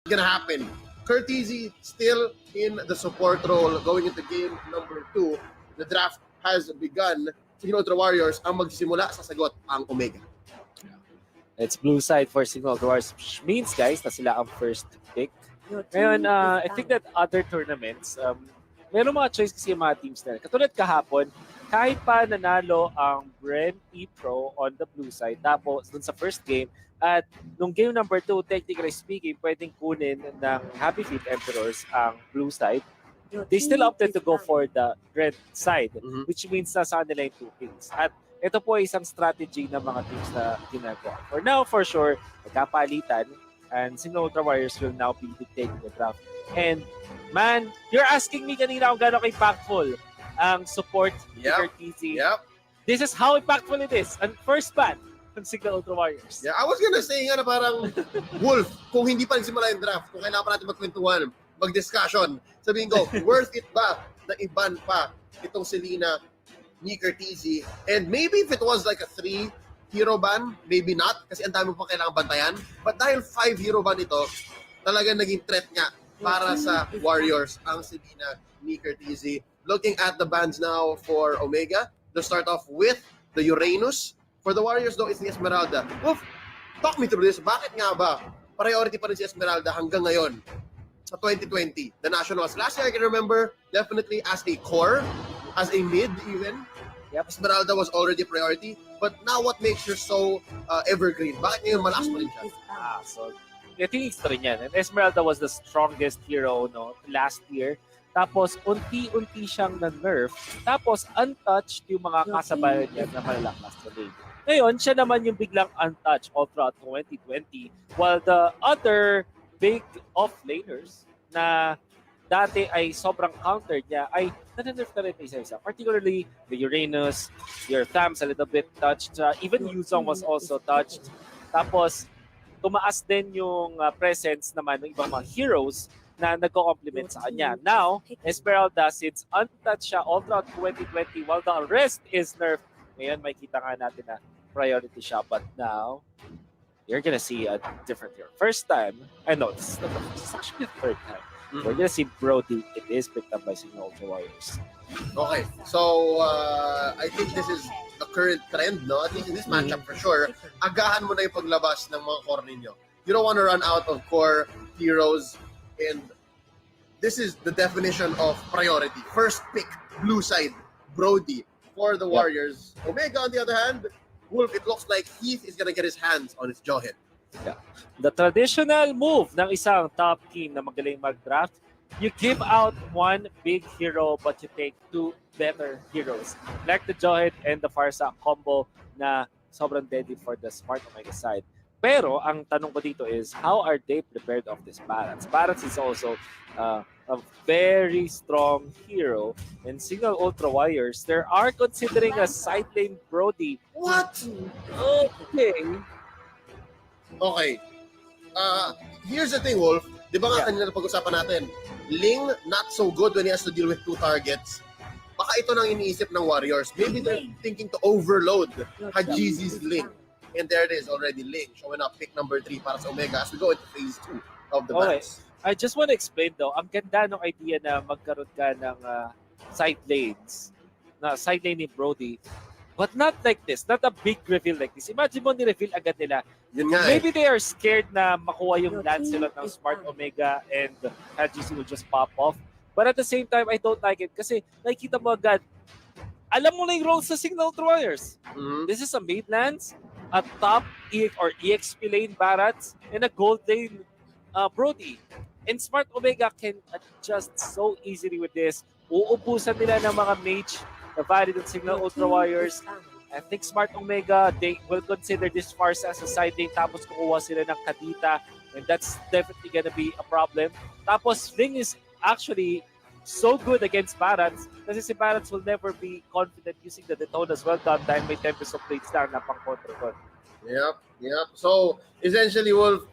gonna happen. Curtizy still in the support role going into game number 2. The draft has begun. Cignal Warriors ang magsisimula, sasagot ang Omega. It's blue side for Cignal Warriors, which means, guys, na sila ang first pick. Ngayon, I think that other tournaments, meron mga choice kasi yung mga teams na. Katulad kahapon, kahit pa nanalo ang Bren E-Pro on the blue side, tapos dun sa first game, at nung game number 2, technically speaking, pwedeng kunin ng Happy Feet Emperors ang blue side. They still opted to go for the red side, which means nasa kanila yung 2 picks. At ito po ay isang strategy ng mga teams na ginagawa. For now, for sure, nagkapalitan, and Cignal Warriors will now be dictating the draft. And man, you're asking me kanina kung gano'ng impactful ang support ni Curtizy. This is how impactful it is. And first ban ng Cignal Warriors. Yeah, I was gonna say nga na parang Wolf, kung hindi pa nagsimula yung draft, kung kailangan pa natin magkwentuhan, mag-discussion, sabihin ko, worth it ba na iban pa itong Selena ni Curtizy? And maybe if it was like a 3-hero ban, maybe not, kasi ang dami pa kailangan bantayan. But dahil 5-hero ban ito, talagang naging threat nga para sa Warriors ang Selena ni Curtizy. Looking at the bans now for Omega, to start off with the Uranus. For the Warriors though, it's the Esmeralda. Oof, talk me through this. Bakit nga ba priority pa rin si Esmeralda hanggang ngayon sa 2020? The Nationals. Last year, I can remember, definitely as a core, as a mid even, Esmeralda was already a priority. But now what makes her so evergreen? Bakit ngayon malakas pa rin siya? So, I think it's rin yan. And Esmeralda was the strongest hero last year. Tapos, unti-unti siyang na-nerf. Tapos, untouched yung mga kasabayan niya na malalakas sa lane. Ngayon, siya naman yung biglang untouched all throughout 2020. While the other big off-laners na dati ay sobrang counter niya ay na-nerf na rin isa-isa. Particularly, the Uranus, your Thams a little bit touched. Even Yuzong was also touched. Tapos, tumaas din yung presence naman ng ibang mga heroes na nagko-complement sa kanya. Now, Esmeralda, since untouched siya all throughout 2020 while the rest is nerfed, ngayon may kita nga natin na priority siya. But now, you're gonna see a different hero. First time, I know, this is not the first, it's actually the third time. We're gonna see Brody. It is picked up by Cignal Warriors. Okay, so I think this is the current trend, no? At least in this matchup for sure, agahan mo na yung paglabas ng mga core ninyo. You don't want to run out of core heroes, and this is the definition of priority. First pick, blue side, Brody for the Warriors. Omega, on the other hand, Wolf, it looks like Heath is gonna get his hands on his jawhead. Yeah. The traditional move ng isang top team na magaling mag-draft, you give out one big hero but you take 2 better heroes. Like the Jawhead and the Farsa combo na sobrang deadly for the Smart Omega side. Pero ang tanong ko dito is, how are they prepared of this Barats? Barats is also a very strong hero. And Cignal Warriors, they are considering a side lane Brody. What? Okay. Here's the thing, Wolf. Di ba nga kanina na pag-usapan natin, Ling, not so good when he has to deal with 2 targets. Baka ito nang iniisip ng Warriors. Maybe they're thinking to overload Hajizi's Ling. And there it is already, Ling showing up pick number 3 para sa Omega as we go into phase 2 of the match. I just want to explain though, ang ganda ng idea na magkaroon ka ng side lanes, na side lane ni Brody, but not like this, not a big reveal like this. Imagine mo ni-reveal agad nila. Maybe they are scared na makuha yung Lancelot ng Smart Omega and Hajizi will just pop off. But at the same time, I don't like it kasi nakikita mo agad, alam mo na yung roles sa Cignal Warriors. This is a mid lands, a top EXP lane Barats, and a gold lane Brody. And Smart Omega can adjust so easily with this. Uubusan nila ng mga mage na valid ng Cignal Warriors. I think Smart Omega, they will consider this Farsa as a side lane, tapos kukuha sila ng Kadita, and that's definitely gonna be a problem. Tapos Ling is actually so good against Barats kasi si Barats will never be confident using the Detonas. Well done dahil may Tempest of Blades na pang control ko. Yep. So, essentially, Wolf,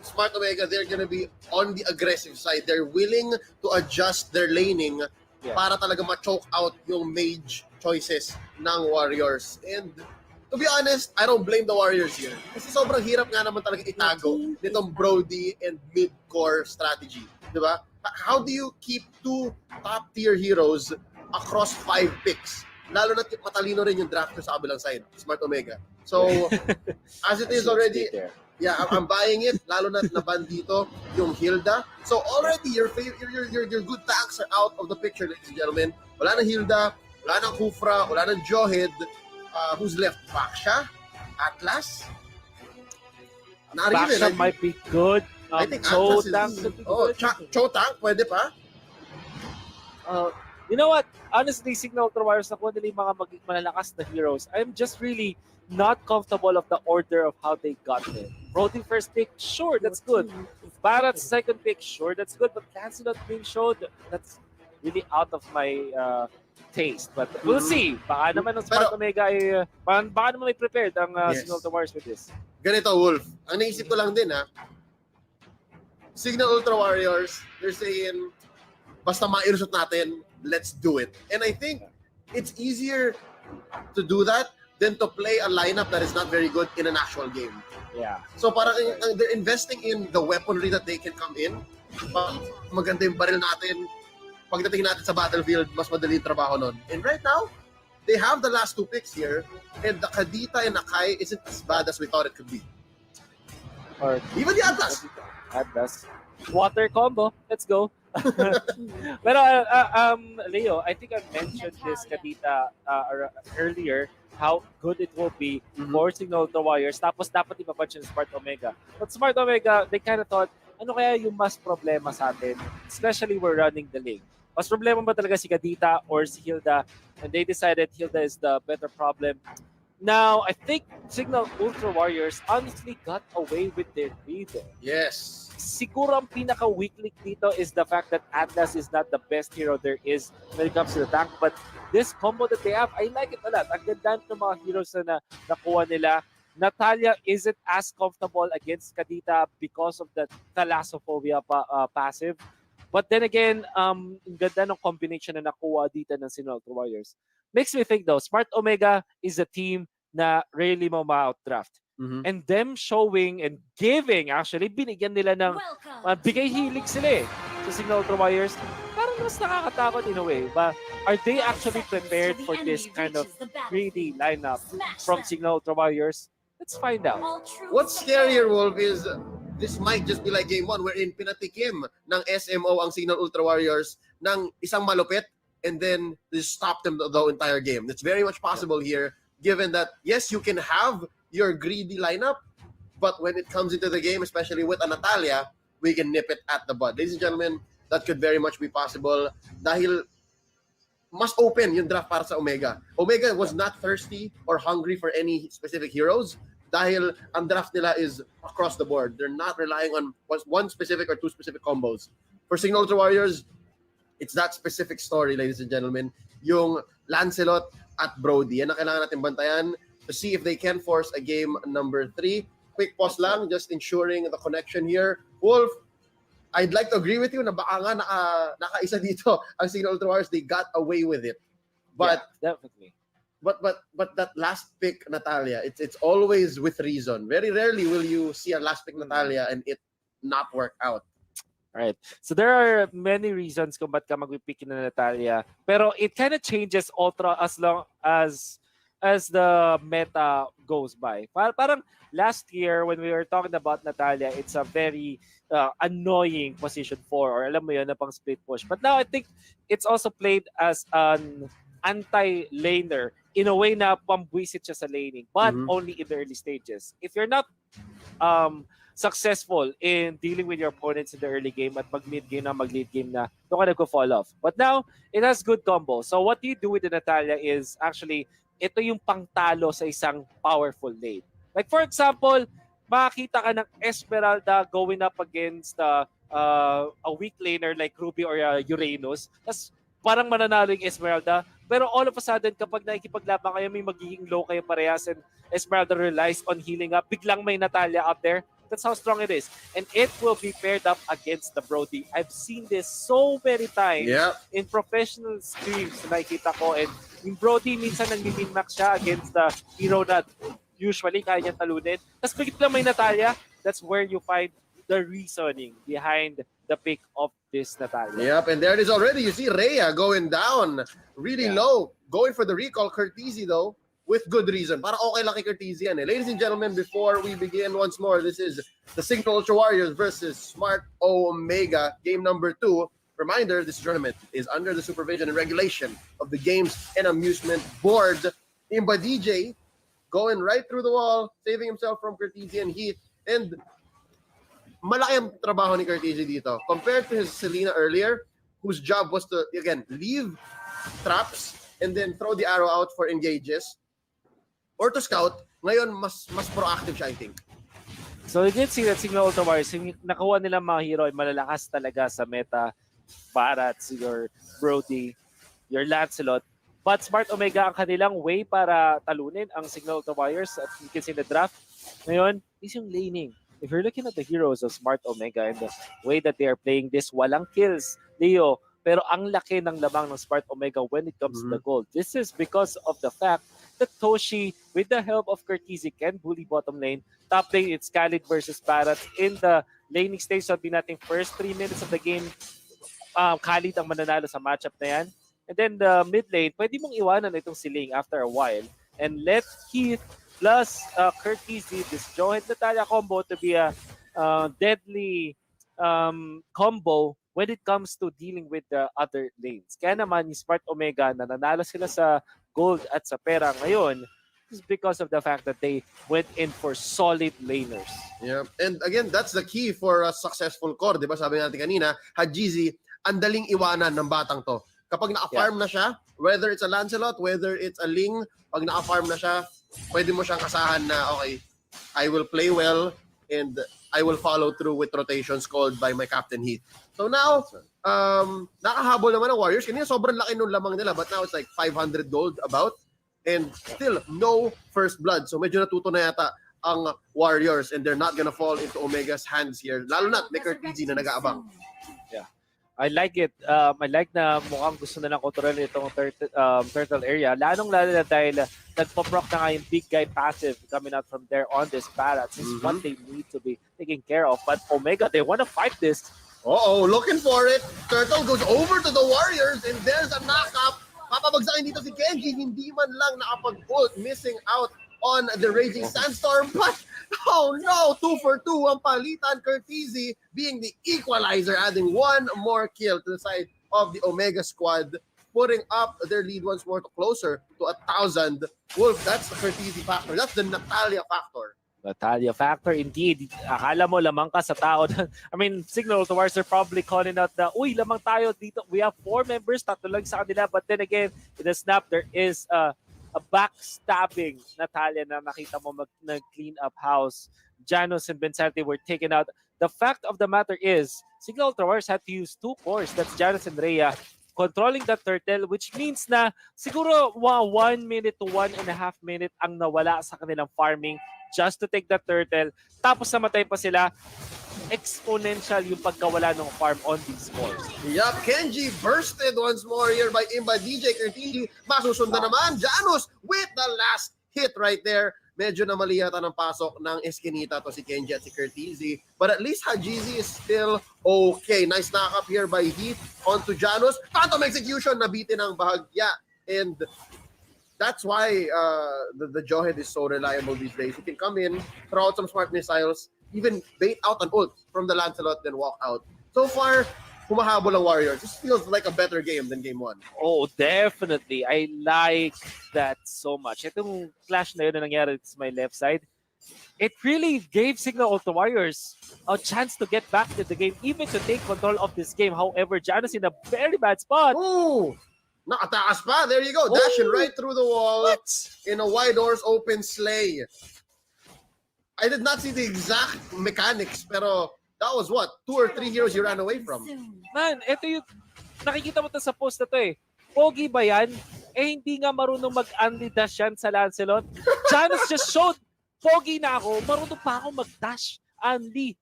Smart Omega, they're gonna be on the aggressive side. They're willing to adjust their laning para talaga ma-choke out yung mage choices ng Warriors. And To be honest, I don't blame the Warriors here. Kasi sobrang hirap nga naman talaga itago nitong Brody and mid-core strategy. Di ba? How do you keep two top-tier heroes across 5 picks? Lalo na matalino rin yung drafter sa kabilang side, Smart Omega. So, as it is already, yeah, I'm buying it. Lalo na naban dito yung Hilda. So already your good tanks are out of the picture, ladies and gentlemen. Wala na Hilda, wala na Kufra, wala na Johed. Who's left? Baksha? Atlas? Baksha might be good. I think Cho Atlas Tank is... could be Oh, good. Cho Tank, pwede pa? You know what? Honestly, Cignal Ultra Warriors na kung nila yung mga maging malalakas na heroes, I'm just really not comfortable of the order of how they got there. Brody first pick, sure, that's good. Barrett second pick, sure, that's good. But Lancelot being showed, that's really out of my taste. But we'll see. Baka naman ng Smart Omega ay, baka naman may prepared ang Cignal Ultra Warriors with this. Ganito, Wolf. Ang naisip ko lang din, Cignal Ultra Warriors, they're saying, basta mailusot natin, let's do it. And I think it's easier to do that than to play a lineup that is not very good in an actual game. Yeah. So parang they're investing in the weaponry that they can come in. Maganda yung baril natin. Pagdating natin sa battlefield, mas madali yung trabaho nun. And right now, they have the last 2 picks here, and the Kadita and Akai isn't as bad as we thought it could be. Or even the Atlas. Atlas. Water combo. Let's go. Pero Leo, I think I mentioned this Kadita earlier, how good it will be for Cignal Ultra Warriors. Tapos dapat ipapunch yung Smart Omega. But Smart Omega, they kind of thought, ano kaya yung mas problema sa atin? Especially we're running the lane. Mas problema ba talaga si Kadita or si Hilda? And they decided Hilda is the better problem. Now, I think Cignal Ultra Warriors honestly got away with their lead. Yes. Siguro ang pinaka-weak link dito is the fact that Atlas is not the best hero there is when it comes to the tank. But this combo that they have, I like it a lot. Ang ganda ng mga heroes na nakuha nila. Natalia isn't as comfortable against Kadita because of the Thalassophobia passive. But then again, ang ganda ng combination na nakuha dito ng Cignal Ultra Warriors. Makes me think though, Smart Omega is a team na rarely mo ma-outdraft. And them showing and giving, actually, binigyan nila ng bigay hilig sila sa Cignal Ultra Warriors. Parang mas nakakatakot in a way. But are they actually prepared for this kind of greedy lineup from Cignal Ultra Warriors? Let's find out. What's scarier, Wolf, is this might just be like game 1 wherein pinatikim ng SMO ang Cignal Ultra Warriors ng isang malupit and then just stop them the entire game. It's very much possible here, given that, yes, you can have your greedy lineup, but when it comes into the game, especially with a Natalia, we can nip it at the bud. Ladies and gentlemen, that could very much be possible dahil mas open yung draft para sa Omega. Omega was not thirsty or hungry for any specific heroes dahil ang draft nila is across the board. They're not relying on one specific or 2 specific combos. For Cignal Ultra Warriors, it's that specific story, ladies and gentlemen. Yung Lancelot at Brody. Yan ang kailangan natin bantayan to see if they can force a game number 3. Quick pause lang, just ensuring the connection here. Wolf, I'd like to agree with you na baka nga nakaisa dito ang Cignal Ultra Warriors. They got away with it. But yeah, definitely. But that last pick, Natalia, it's always with reason. Very rarely will you see a last pick Natalia and it not work out. Right. So there are many reasons kung ba't ka mag-pick na Natalia. Pero it kind of changes Ultra as long as the meta goes by. Parang last year when we were talking about Natalia, it's a very annoying position 4 or alam mo yun na pang split push. But now I think it's also played as an anti-laner in a way na pambwisit siya sa laning, but only in the early stages. If you're not successful in dealing with your opponents in the early game at mag-mid game na, mag-lead game na, doon ka nag-fall off. But now, it has good combo. So what you do with the Natalia is actually, ito yung pangtalo sa isang powerful lane. Like for example, makakita ka ng Esmeralda going up against a weak laner like Ruby or Uranus. Tapos parang mananalo yung Esmeralda. Pero all of a sudden, kapag nakikipaglaban kayo, may magiging low kayo parehas and Esmeralda relies on healing up. Biglang may Natalia up there. That's how strong it is. And it will be paired up against the Brody. I've seen this so many times in professional streams na nakikita ko. And yung Brody, minsan nag-min-max siya against the hero na usually kaya niyang talunin. Tapos bigit lang may Natalia, that's where you find the reasoning behind the pick of this Natalia. Yep, and there it is already. You see Rhea going down really low. Going for the recall. Curtizi, though, with good reason. Para okay lang kay Curtizi yan eh. Ladies and gentlemen, before we begin once more, this is the Cignal Ultra Warriors versus Smart Omega, game number 2. Reminder, this tournament is under the supervision and regulation of the Games and Amusement Board. Imba DJ going right through the wall, saving himself from Curtizi and Heat. And malaki ang trabaho ni Curtizi dito. Compared to his Selena earlier, whose job was to, again, leave traps and then throw the arrow out for engages or to scout, ngayon mas proactive siya, I think. So you did see that Cignal Ultra Warriors, nakuha nila mga hero ay malalakas talaga sa meta. Barats, your Brody, your Lancelot. But Smart Omega ang kanilang way para talunin ang Cignal Ultra Warriors at you can see the draft. Ngayon, is yung laning. If you're looking at the heroes of Smart Omega and the way that they are playing this, walang kills, Leo. Pero ang laki ng lamang ng Smart Omega when it comes to the gold. This is because of the fact that Toshi, with the help of Curtizi, can bully bottom lane. Top lane, it's Khalid versus Barats. In the laning stage, sabi natin first 3 minutes of the game, Khalid ang mananalo sa matchup na yan. And then the mid lane, pwede mong iwanan itong si Ling after a while. And let Heath plus Curtizi, this Johan Natalia combo to be a deadly combo when it comes to dealing with the other lanes. Kaya naman, yung Smart Omega, nananalo sila sa gold at sa pera ngayon is because of the fact that they went in for solid laners. Yeah, and again, that's the key for a successful core. Diba sabi natin kanina, Hajizi, ang daling iwanan ng batang to. Kapag naka-farm na siya, whether it's a Lancelot, whether it's a Ling, pag naka-farm na siya, pwede mo siyang kasahan na, okay, I will play well and I will follow through with rotations called by my Captain Heath. So now, nakahabol naman ang Warriors. Kanina sobrang laki nung lamang nila, but now it's like 500 gold about. And still, no first blood. So medyo natuto na yata ang Warriors and they're not gonna fall into Omega's hands here. Lalo na may Curtizi na nag-aabang. Yeah. I like it. I like na mukhang gusto na ng control itong turtle area. Lalong-lalo na dahil nagpo-proc na nga yung big guy passive coming out from there on this Barats. This is what they need to be taken care of. But Omega, they want to fight this. Uh-oh, looking for it. Turtle goes over to the Warriors and there's a knock-up. Papabagsakin dito si Kenji. Hindi man lang nakapag-ult. Missing out on the Raging Sandstorm. But, oh no, 2 for 2 ang palitan. Curtizi being the equalizer, adding one more kill to the side of the Omega squad, putting up their lead once more to closer to 1,000. Wolf, that's the Curtizi factor. That's the Natalia factor. Natalia factor, indeed. Akala mo lamang ka sa tao. I mean, Cignal Ultra Warriors are probably calling out na, uy, lamang tayo dito. We have 4 members, 3 lang sa kanila. But then again, in the snap, there is a backstabbing Natalia na nakita mo nag-clean up house. Janos and Bensante were taken out. The fact of the matter is, Cignal Ultra Warriors had to use 2 cores. That's Janos and Rhea controlling the turtle, which means na siguro 1 minute to 1.5 minute ang nawala sa kanilang farming just to take the turtle. Tapos namatay pa sila. Exponential yung pagkawala ng farm on these scores. Yup, Kenji bursted once more here by Imba DJ Curtizi. Masusundan naman, Janos with the last hit right there. Medyo namaliyata ng pasok ng Eskinita to si Kenji at si Curtizi. But at least Hajizi is still okay. Nice knock up here by Heath onto Janos. Phantom execution, nabitin ang bahagya. And that's why the Jawhead is so reliable these days. He can come in, throw out some smart missiles, even bait out an ult from the Lancelot, then walk out. So far, humahabol ang Warriors. This feels like a better game than game 1. Oh, definitely. I like that so much. Itong clash na yun na nangyari sa my left side, it really gave Cignal Ultra Warriors a chance to get back to the game, even to take control of this game. However, Janos in a very bad spot. Ooh! Nakatakas pa. There you go. Dashing right through the wall. What? In a wide doors open slay. I did not see the exact mechanics, pero that was what? 2 or 3 heroes you ran away from. Man, ito yung nakikita mo to sa post na to eh. Pogi ba yan? Eh hindi nga marunong mag-anti-dash yan sa Lancelot. Janos just showed, pogi na ako, marunong pa ako mag-dash Anli.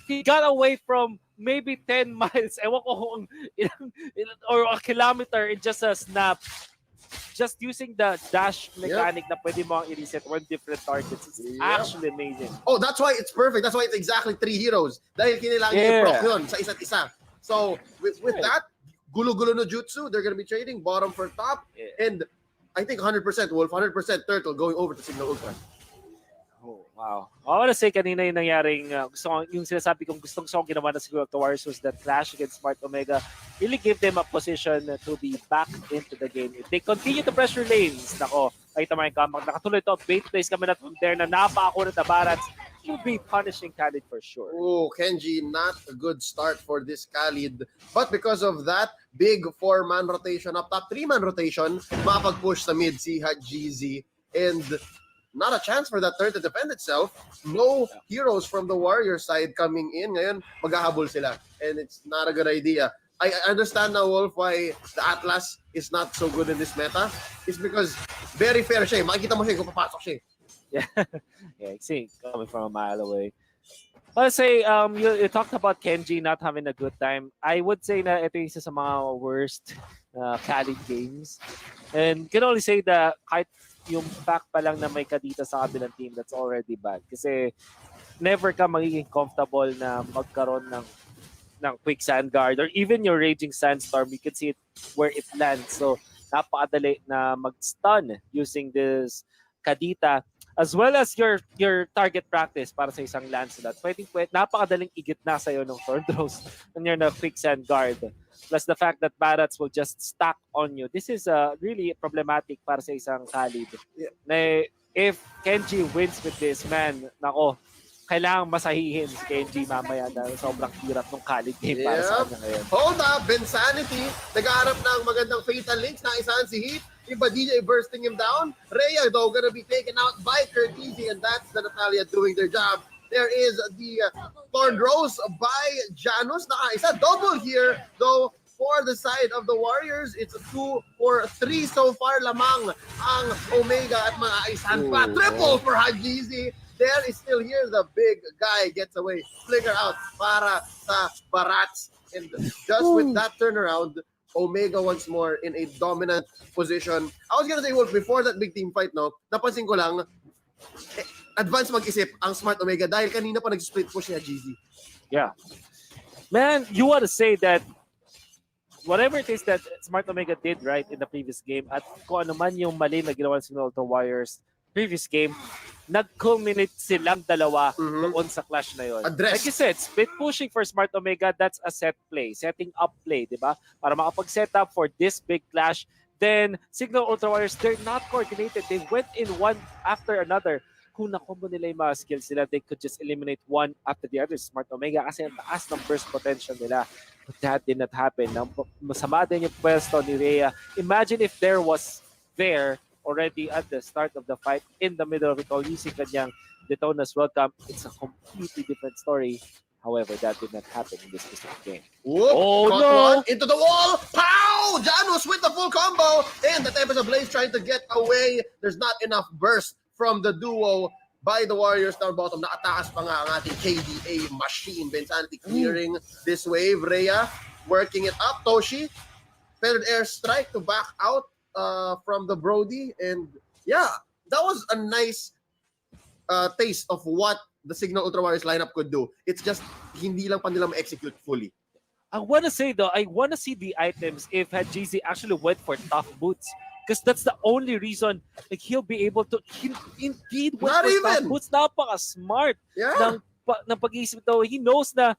He got away from maybe 10 miles. Ewan ko kung or a kilometer in just a snap. Just using the dash mechanic na pwede mo ang i-reset one different targets. It's actually amazing. Oh, that's why it's perfect. That's why it's exactly 3 heroes. Dahil kinilangan i-proc yun sa isa't isa. So, with that, gulo-gulo no jutsu, they're gonna be trading bottom for top. And I think 100% Wolf, 100% Turtle going over to Cignal Ultra. Oh, wow. I want to say kanina yung nangyaring, yung sinasabi kong gustong ginawa na siguro the Warriors was that clash against Smart Omega really gave them a position to be back into the game. If they continue to pressure lanes, nako, ay tama yung comeback. Nakatuloy to, bait plays kami na from there na napakakulit na Barats. You'll be punishing Khalid for sure. Oh, Kenji, not a good start for this Khalid. But because of that, big 4-man rotation up top, 3-man rotation, makapag-push sa mid si Hajizi. And not a chance for that third to defend itself. No heroes from the Warrior side coming in. Ngayon, maghahabol sila. And it's not a good idea. I understand now, Wolf, why the Atlas is not so good in this meta. It's because very fair siya. Makikita mo siya kung papasok siya. Yeah, see, coming from a mile away. Let's say, you talked about Kenji not having a good time. I would say na ito yung isa sa mga worst Khalid games. And can only say that kahit yung fact pa lang na may kadita sa kabilang team, that's already bad. Kasi never ka magiging comfortable na magkaroon ng quick sand guard or even your raging sandstorm. You can see it where it lands. So napakadali na mag-stun using this kadita as well as your target practice para sa isang Lancelot. Napakadaling igitna sa'yo ng sword throws when you're na quick sand guard. Plus the fact that Barats will just stack on you. This is really problematic para sa isang Khalid. Na if Kenji wins with this, man, nako, kailangang masahihin si Kenji mamaya na sobrang hirap ng Khalid game para sa kanya ngayon. Hold up, Bensanity, nag-aarap ng magandang fatal links, naisahan si Heat, iba DJ bursting him down. Rhea, though, gonna be taken out by Curtizi, and that's the Natalia doing their job. There is the Thorn Rose by Janus. Nakaisa. Double here, though, for the side of the Warriors. It's a 2 for 3 so far lamang ang Omega at mga aisan pa. Triple for Hajizi. There is still here. The big guy gets away. Flicker out para sa Barats. And just with that turnaround, Omega once more in a dominant position. I was gonna say, Wolf, before that big team fight, no, napansin ko lang, advance mag-isip ang Smart Omega dahil kanina pa nag-split push niya GZ. Yeah. Man, you want to say that whatever it is that Smart Omega did right in the previous game at kung ano man yung mali na ginawa ng Cignal Warriors previous game, nag-culminate silang dalawa doon sa clash na yun. Address. Like you said, split pushing for Smart Omega, that's a set play, setting up play, di ba? Para makapag-set up for this big clash. Then, Cignal Warriors, they're not coordinated. They went in one after another. Kung na-combo nila yung mga skills nila, they could just eliminate one after the other. Smart Omega kasi ang taas ng burst potential nila. But that did not happen. Masama din yung pwesto ni Rhea. Imagine if there was there already at the start of the fight, in the middle of it all, using kanyang Daytona's welcome. It's a completely different story. However, that did not happen in this specific game. Whoop, oh caught no! One into the wall! Pow! Janus with the full combo! And the Tempest of Blaze trying to get away. There's not enough burst from the duo by the Warriors down bottom. Nakatakas pa nga ang ating KDA machine. Bensanity clearing this wave. Rhea working it up. Toshi, feathered air strike to back out from the Brody. And yeah, that was a nice taste of what the Cignal Warriors lineup could do. It's just hindi lang pa nila ma-execute fully. I want to say though, I want to see the items if Hajizi actually went for tough boots. Because that's the only reason like he'll be able to indeed went Not for even tough boots. Napaka-smart ng pag-iisip daw. He knows na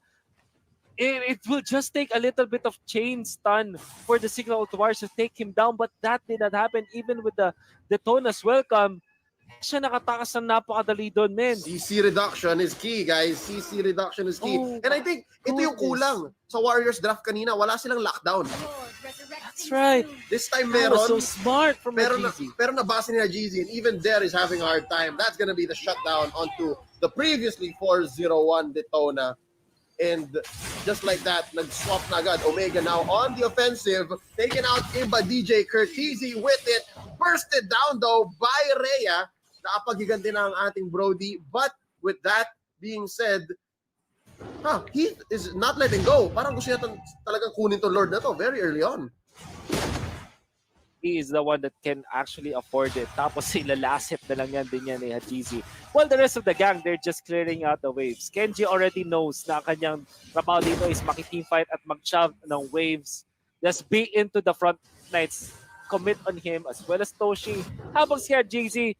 it will just take a little bit of chain stun for the Cignal Warriors to take him down, but that did not happen even with the Daytona's welcome. Siya nakatakas ng napakadali doon, man. CC reduction is key, guys. CC reduction is key. And I think ito yung kulang sa Warriors draft kanina. Wala silang lockdown. That's right. This time That meron. was so smart from Hajizi. Pero nabasa ni Hajizi, and even there is having a hard time. That's gonna be the shutdown onto the previously 4-0-1 Daytona. And just like that, nag-swap na agad. Omega now on the offensive. Taken out Iba DJ Curtizi with it. Bursted down though by Rhea. Nakapaghiganti na ang ating Brody. But with that, being said, he is not letting go. Parang gusto niya talagang kunin to Lord na to very early on. He is the one that can actually afford it. Tapos ilalasip na lang yan din yan ni Hajizi. Well, the rest of the gang, they're just clearing out the waves. Kenji already knows na kanyang trabaho dito is maki-teamfight at mag-shove ng waves. Just be into the front knights. Commit on him as well as Toshi. Habang si Hajizi,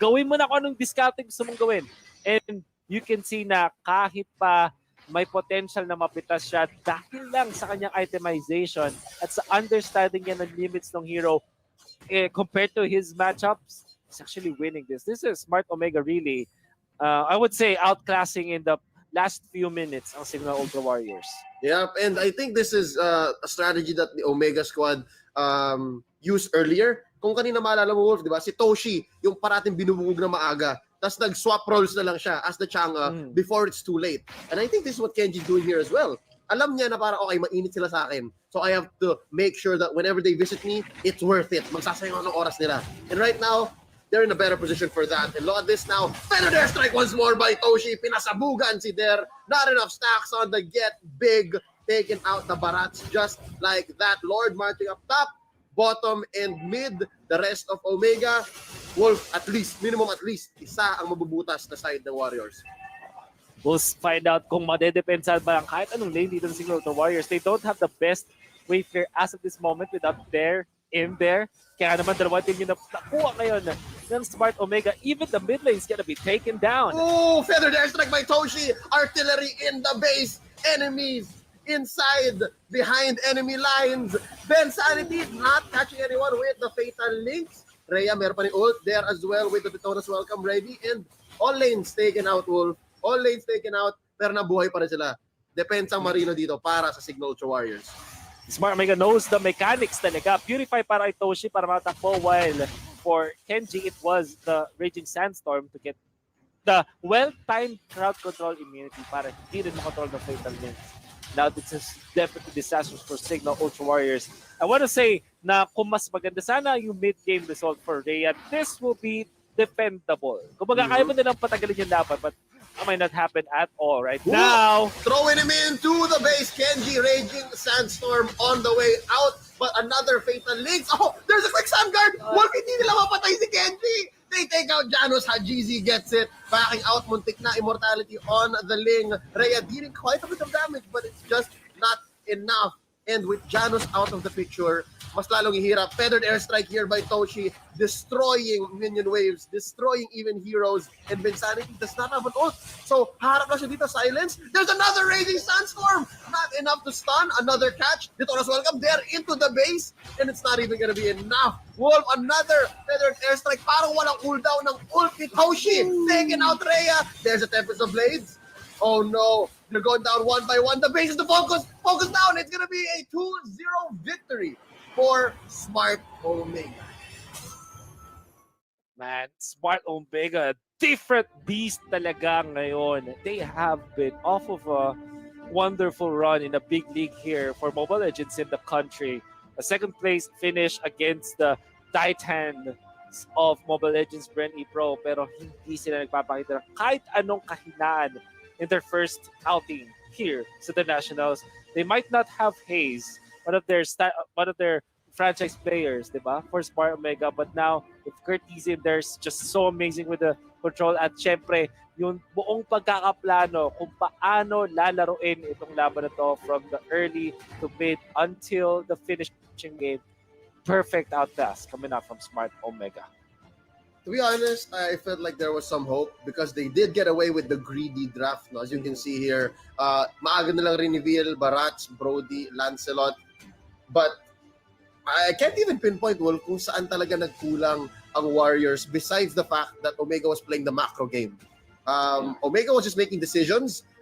gawin mo na kung anong discounting gusto mong gawin. And you can see na kahit pa may potential na mapitas siya dahil lang sa kanyang itemization at sa understanding niya ng limits ng hero compared to his matchups, he's actually winning this. This is Smart Omega really, I would say, outclassing in the last few minutes ang Cignal Ultra Warriors. Yeah, and I think this is a strategy that the Omega squad used earlier. Kung kanina maalala mo, Wolf, di ba? Si Toshi, yung parating binubugog na maaga. Tapos nag-swap roles na lang siya as the Chang'e before it's too late. And I think this is what Kenji's doing here as well. Alam niya na parang, okay, mainit sila sa akin. So I have to make sure that whenever they visit me, it's worth it. Magsasayang ng oras nila. And right now, they're in a better position for that. And look at this now. Feather Air Strike once more by Toshi. Pinasabugan si Der. Not enough stacks on the get big. Taking out the Barats just like that. Lord marching up top, bottom, and mid. The rest of Omega, Wolf, at least, minimum at least, isa ang mabubutas na side ng Warriors. We'll find out kung madedepensahan ba ang kahit anong lane dito ng Cignal Ultra Warriors. They don't have the best wave clear as of this moment without there in there. Kaya naman dalawa team yung nakuha ngayon ng Smart Omega. Even the mid lane is gonna be taken down. Oh, feathered airstrike by Toshi. Artillery in the base. Enemies inside, behind enemy lines. Ben Sanity not catching anyone with the fatal links. Rhea, meron pa ni ult there as well with the Pitonas welcome ready. And all lanes taken out, Wolf. All lanes taken out, pero nabuhay pa rin sila. Depensang Marino dito para sa Cignal Ultra Warriors. Smart Omega knows the mechanics talaga. Purify para kay Toshi para matakbo, while for Kenji, it was the Raging Sandstorm to get the well-timed crowd control immunity para hindi rin makontrol ng fatal links. Now, this is definitely disastrous for Cignal Ultra Warriors. I want to say na kung mas maganda sana yung mid-game result for Rhea, this will be defendable. Kumbaga, kaya mo nilang patagalin yung laban, but it might not happen at all right now. Throwing him into the base. Kenji, Raging Sandstorm on the way out. But another fatal links. Oh, there's a quick sun guard. Wolf, hindi nila mapatay si Kenji. They take out Janos. Hajizi gets it. Backing out, muntik na immortality on the Ling. Rhea dealing quite a bit of damage, but it's just not enough. And with Janos out of the picture, mas lalong ihirap. Feathered airstrike here by Toshi, destroying minion waves, destroying even heroes, and Vinsanity does not have an ult. So, harap na siya dito, silence. There's another Raging Sandstorm! Not enough to stun, another catch. Ditoras welcome there into the base, and it's not even gonna be enough. Wolf, another feathered airstrike, parang walang cooldown ng ult ni Toshi. Taking out Rhea. There's a Tempest of Blades. Oh no, they're going down one by one. The base is the focus. Focus down. It's gonna be a 2-0 victory for Smart Omega. Man, Smart Omega, different beast talaga ngayon. They have been off of a wonderful run in a big league here for Mobile Legends in the country. A second place finish against the Titan of Mobile Legends Brand E Pro, pero hindi sila nagpapakita ng kahit anong kahinaan in their first outing here sa the Nationals. They might not have Hayes, one of their franchise players, di ba, for Smart Omega, but now with Curtis in there's just so amazing with the control at syempre yung buong pagkakaplano kung paano lalaruin itong laban na to from the early to mid until the finishing game. Perfect outclass coming out from Smart Omega. To be honest, I felt like there was some hope because they did get away with the greedy draft. No? As you can see here, maaga nilang reveal, Barats, Brody, Lancelot. But I can't even pinpoint, Wolf, kung saan talaga nagkulang ang Warriors besides the fact that Omega was playing the macro game. Omega was just making decisions